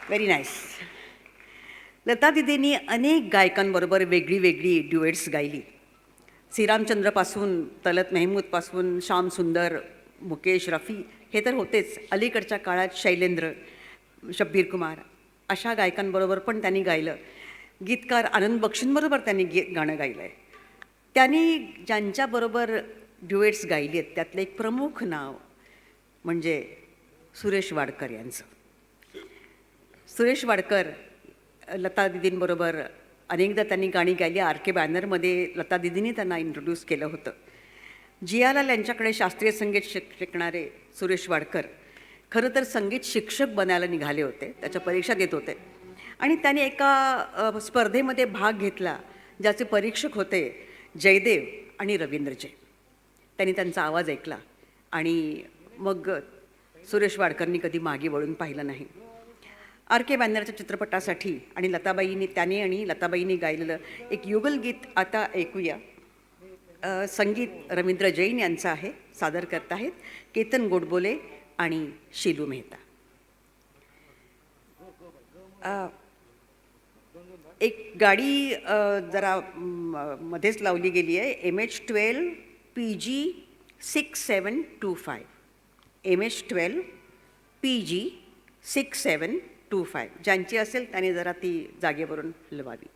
Very nice. Lata दिदींनी अनेक गायकांबरोबर वेगळी वेगळी ड्युएट्स गायली. श्रीरामचंद्रपासून तलत मेहमूदपासून श्याम सुंदर, मुकेश, रफी हे तर होतेच. अलीकडच्या काळात शैलेंद्र, शब्बीर कुमार अशा गायकांबरोबर पण त्यांनी गायलं. गीतकार आनंद बक्षींबरोबर त्यांनी गाणं गायलं आहे. त्यांनी ज्यांच्याबरोबर ड्युएट्स गायली आहेत त्यातलं एक प्रमुख नाव म्हणजे सुरेश वाडकर यांचं. सुरेश वाडकर लता दिदींबरोबर अनेकदा त्यांनी गाणी गायली. आर के बॅनरमध्ये लता दिदींनी त्यांना इंट्रोड्यूस केलं होतं. जियालाल यांच्याकडे शास्त्रीय संगीत शिकणारे सुरेश वाडकर खरं तर संगीत शिक्षक बनायला निघाले होते. त्याच्या परीक्षा देत होते आणि त्याने एका स्पर्धेमध्ये भाग घेतला ज्याचे परीक्षक होते जयदेव आणि रवींद्र जैन. त्यांनी त्यांचा आवाज ऐकला आणि मग सुरेश वाडकरनी कधी मागे वळून पाहिलं नाही. आर के बॅनरच्या चित्रपटासाठी आणि त्याने आणि लताबाईंनी गायलेलं एक युगलगीत आता ऐकूया. संगीत रवींद्र जैन यांचं आहे. सादर करत आहेत केतन गोडबोले आणि शीलू मेहता. एक गाडी जरा मध्येच लावली गेली आहे. MH12 PG 6725. MH12 PG 6725. ज्यांची असेल त्याने जरा ती जागेवरून हलवावी.